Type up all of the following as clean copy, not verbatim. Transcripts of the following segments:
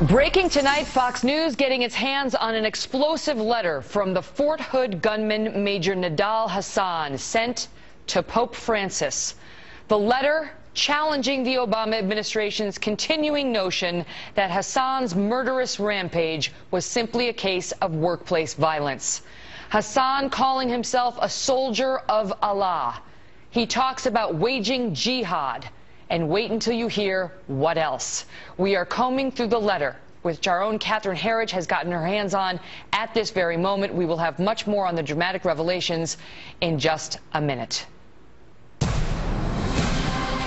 Breaking tonight, Fox News getting its hands on an explosive letter from the Fort Hood gunman Major Nidal Hasan sent to Pope Francis. The letter challenging the Obama administration's continuing notion that Hasan's murderous rampage was simply a case of workplace violence. Hasan calling himself a soldier of Allah. He talks about waging jihad. And wait until you hear what else. We are combing through the letter, which our own Catherine Herridge has gotten her hands on at this very moment. We will have much more on the dramatic revelations in just a minute.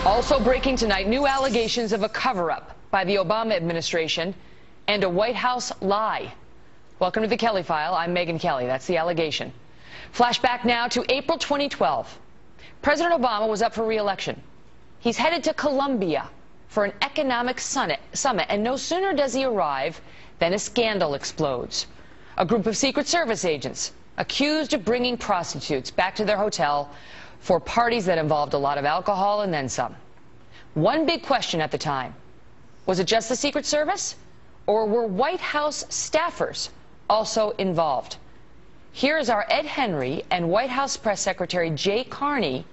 Also breaking tonight, new allegations of a cover-up by the Obama administration and a White House lie. Welcome to the Kelly File. I'm Megyn Kelly. That's the allegation. Flashback now to April 2012. President Obama was up for re-election. He's headed to Colombia for an economic summit, and no sooner does he arrive than a scandal explodes. A group of Secret Service agents accused of bringing prostitutes back to their hotel for parties that involved a lot of alcohol and then some. One big question at the time: was it just the Secret Service, or were White House staffers also involved? Here's our Ed Henry and White House Press Secretary Jay Carney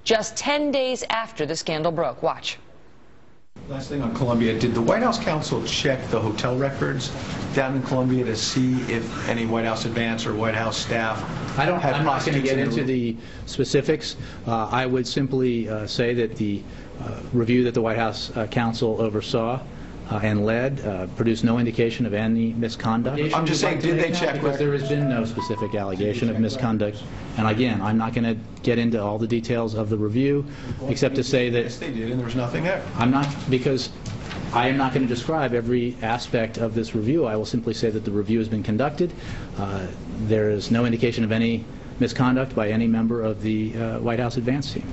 just 10 days after the scandal broke. Watch. Last thing on Colombia, did the White House counsel check the hotel records down in Colombia to see if any White House advance or White House staff I'm not going to get into the specifics. I would simply say that the review that the White House counsel oversaw and led produced no indication of any misconduct. I'm just saying, did they check? Because there has been no specific allegation of misconduct. And again, I'm not going to get into all the details of the review, except to say that... Yes, they did, and there was nothing there. I'm not, because I am not going to describe every aspect of this review. I will simply say that the review has been conducted. There is no indication of any misconduct by any member of the White House advance team.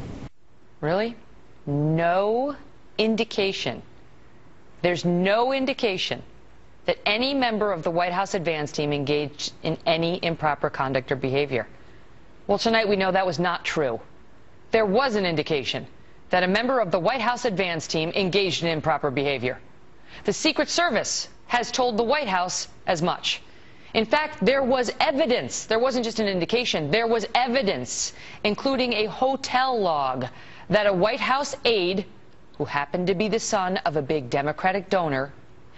Really? No indication. There's no indication that any member of the White House advance team engaged in any improper conduct or behavior. Well, tonight we know that was not true. There was an indication that a member of the White House advance team engaged in improper behavior. The Secret Service has told the White House as much. In fact, there was evidence. There wasn't just an indication. There was evidence, including a hotel log, that a White House aide, who happened to be the son of a big Democratic donor,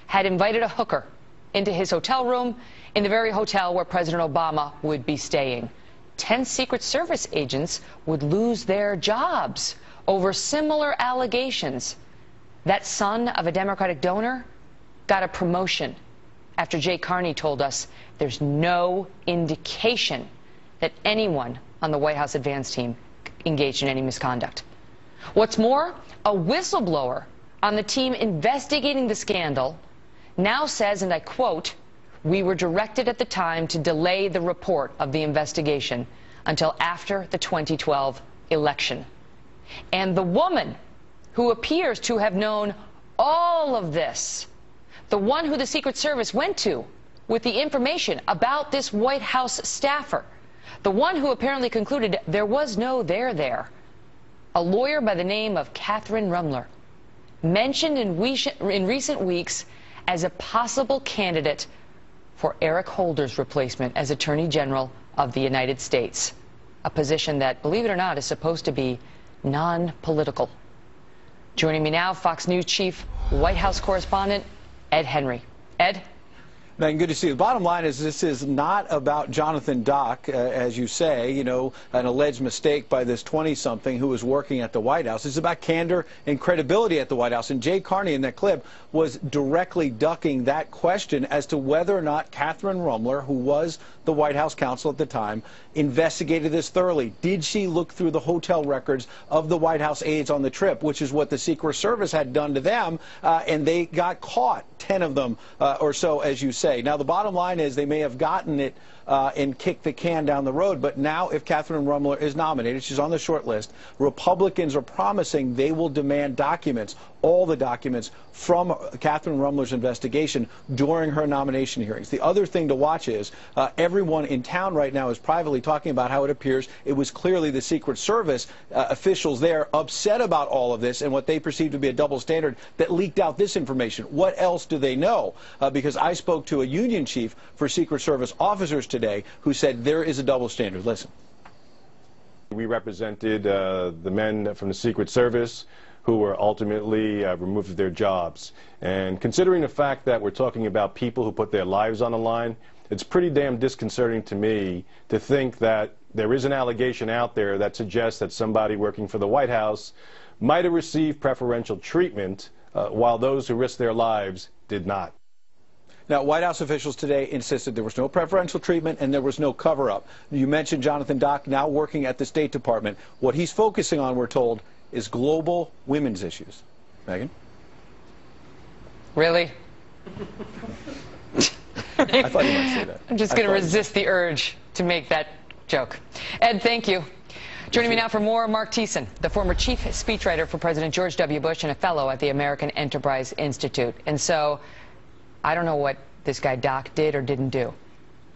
had invited a hooker into his hotel room in the very hotel where President Obama would be staying. 10 Secret Service agents would lose their jobs over similar allegations. That son of a Democratic donor got a promotion after Jay Carney told us there's no indication that anyone on the White House advance team engaged in any misconduct. What's more, a whistleblower on the team investigating the scandal now says, and I quote, "We were directed at the time to delay the report of the investigation until after the 2012 election." And the woman who appears to have known all of this, the one who the Secret Service went to with the information about this White House staffer, the one who apparently concluded there was no there, a lawyer by the name of Catherine Rumler, mentioned in recent weeks as a possible candidate for Eric Holder's replacement as Attorney General of the United States, a position that, believe it or not, is supposed to be non-political. Joining me now, Fox News Chief White House Correspondent Ed Henry. Ed? Megan, good to see you. The bottom line is this is not about Jonathan Dock, as you say, you know, an alleged mistake by this 20-something who was working at the White House. It's about candor and credibility at the White House. And Jay Carney in that clip was directly ducking that question as to whether or not Catherine Rumler, who was the White House counsel at the time, investigated this thoroughly. Did she look through the hotel records of the White House aides on the trip, which is what the Secret Service had done to them, and they got caught, 10 of them or so, as you say. Now, the bottom line is they may have gotten it and kick the can down the road. But now, if Catherine Rummler is nominated, she's on the short list, Republicans are promising they will demand documents, all the documents from Catherine Rummler's investigation during her nomination hearings. The other thing to watch is everyone in town right now is privately talking about how it appears it was clearly the Secret Service officials there upset about all of this and what they perceive to be a double standard that leaked out this information. What else do they know? Because I spoke to a union chief for Secret Service officers today who said there is a double standard. Listen. We represented the men from the Secret Service who were ultimately removed from their jobs. And considering the fact that we're talking about people who put their lives on the line, it's pretty damn disconcerting to me to think that there is an allegation out there that suggests that somebody working for the White House might have received preferential treatment while those who risked their lives did not. Now, White House officials today insisted there was no preferential treatment and there was no cover-up. You mentioned Jonathan Dock now working at the State Department. What he's focusing on, we're told, is global women's issues. Megan? Really? I thought you might say that. I'm just going to resist the urge to make that joke. Ed, thank you. Joining me now for more, Mark Thiessen, the former chief speechwriter for President George W. Bush and a fellow at the American Enterprise Institute. And so, I don't know what this guy Doc did or didn't do.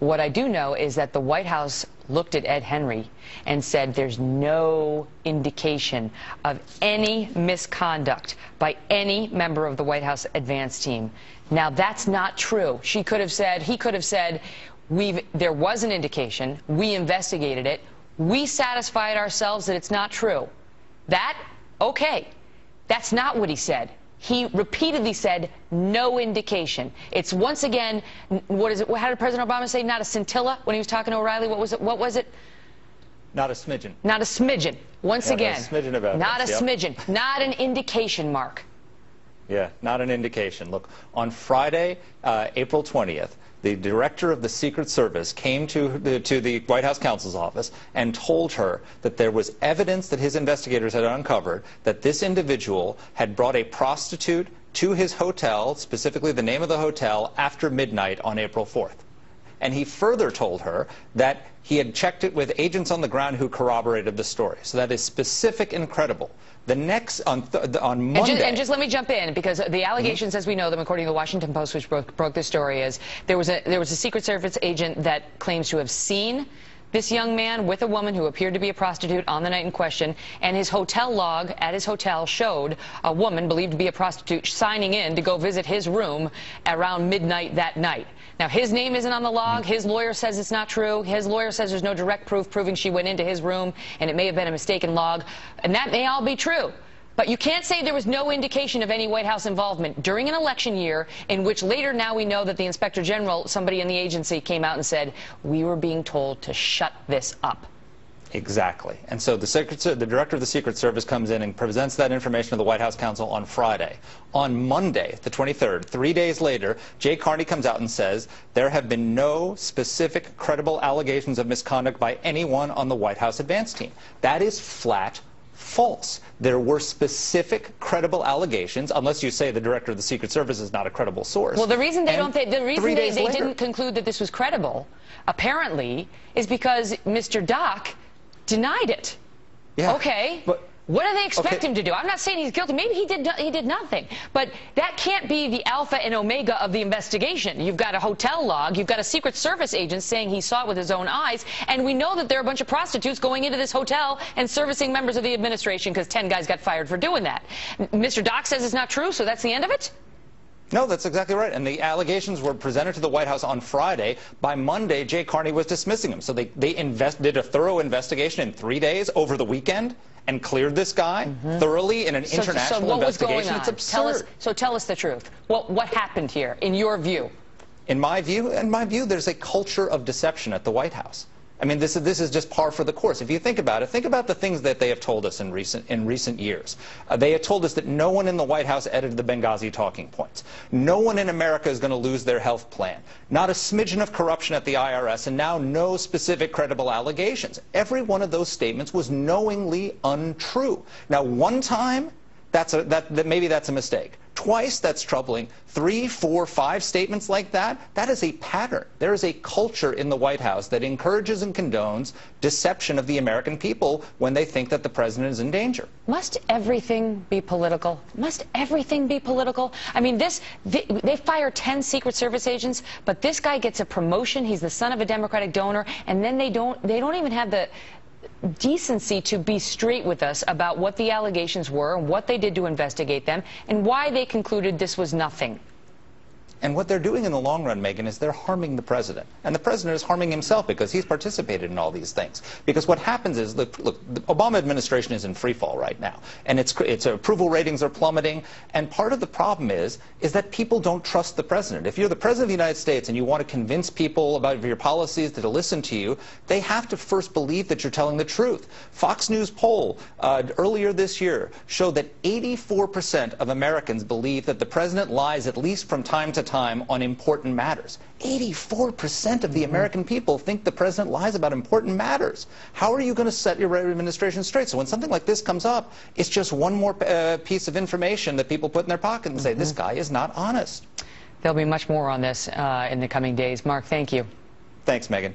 What I do know is that the White House looked at Ed Henry and said there's no indication of any misconduct by any member of the White House advance team. Now, that's not true. She could have said, he could have said, there was an indication, we investigated it, we satisfied ourselves that it's not true. That, okay. That's not what he said. He repeatedly said, no indication. It's once again, what is it? How did President Obama say? Not a scintilla when he was talking to O'Reilly. What was it? What was it? Not a smidgen. Not a smidgen. Once again. Not a smidgen of evidence. Not a yep. smidgen. Not an indication, Mark. Yeah, not an indication. Look, on Friday, April 20th, the director of the Secret Service came to the White House counsel's office and told her that there was evidence that his investigators had uncovered that this individual had brought a prostitute to his hotel, specifically the name of the hotel, after midnight on April 4th. And he further told her that he had checked it with agents on the ground who corroborated the story. So that is specific and credible. The next, on Monday... And just let me jump in, because the allegations, as we know them, according to the Washington Post, which broke this story, is there was a Secret Service agent that claims to have seen this young man with a woman who appeared to be a prostitute on the night in question, and his hotel log at his hotel showed a woman believed to be a prostitute signing in to go visit his room around midnight that night. Now, his name isn't on the log. His lawyer says it's not true. His lawyer says there's no direct proof proving she went into his room, and it may have been a mistaken log. And that may all be true. But you can't say there was no indication of any White House involvement during an election year in which later now we know that the Inspector General, somebody in the agency, came out and said, we were being told to shut this up. Exactly. And so the director of the Secret Service comes in and presents that information to the White House counsel on Friday. On Monday, the 23rd, 3 days later, Jay Carney comes out and says there have been no specific credible allegations of misconduct by anyone on the White House advance team. That is flat false. There were specific credible allegations, unless you say the director of the Secret Service is not a credible source. Well, the reason they didn't conclude that this was credible, apparently, is because Mr. Dock denied it. Yeah. Okay. But, what do they expect him to do? I'm not saying he's guilty. Maybe he did nothing. But that can't be the alpha and omega of the investigation. You've got a hotel log. You've got a Secret Service agent saying he saw it with his own eyes. And we know that there are a bunch of prostitutes going into this hotel and servicing members of the administration because 10 guys got fired for doing that. Mr. Dock says it's not true, so that's the end of it? No, that's exactly right. And the allegations were presented to the White House on Friday. By Monday, Jay Carney was dismissing them. So they did a thorough investigation in 3 days over the weekend and cleared this guy thoroughly in an international investigation. It's absurd. Tell us the truth. What happened here, in your view? In my view, there's a culture of deception at the White House. I mean, this is just par for the course. If you think about it, think about the things that they have told us in recent years. They have told us that no one in the White House edited the Benghazi talking points. No one in America is going to lose their health plan. Not a smidgen of corruption at the IRS, and now no specific credible allegations. Every one of those statements was knowingly untrue. Now, one time, maybe that's a mistake. twice, that's troubling. 3, 4, 5 statements like that, that is a pattern. There is a culture in the White House that encourages and condones deception of the American people when they think that the president is in danger. Must everything be political? Must everything be political? I mean, they fire 10 Secret Service agents, but this guy gets a promotion. He's the son of a Democratic donor, and then they don't even have the decency to be straight with us about what the allegations were and what they did to investigate them and why they concluded this was nothing. And what they're doing in the long run, Megyn, is they're harming the president. And the president is harming himself because he's participated in all these things. Because what happens is, look, the Obama administration is in free fall right now. And its approval ratings are plummeting. And part of the problem is that people don't trust the president. If you're the president of the United States and you want to convince people about your policies to listen to you, they have to first believe that you're telling the truth. Fox News poll earlier this year showed that 84% of Americans believe that the president lies at least from time to time on important matters. 84% of the American people think the president lies about important matters. How are you going to set your administration straight? So when something like this comes up, it's just one more piece of information that people put in their pocket and say, this guy is not honest. There'll be much more on this in the coming days. Mark, thank you. Thanks, Megyn.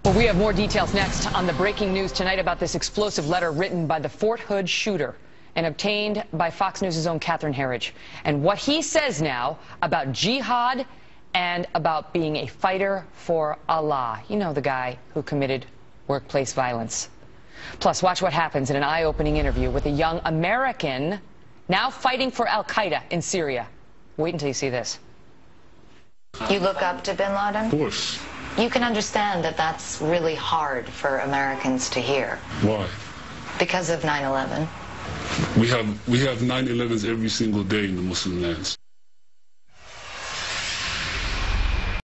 Well, we have more details next on the breaking news tonight about this explosive letter written by the Fort Hood shooter and obtained by Fox News' own Catherine Herridge, and what he says now about jihad and about being a fighter for Allah. You know, the guy who committed workplace violence. Plus, watch what happens in an eye-opening interview with a young American now fighting for al-Qaeda in Syria. Wait until you see this. You look up to bin Laden? Of course. You can understand that that's really hard for Americans to hear. Why? Because of 9/11. We have 9/11s every single day in the Muslim lands.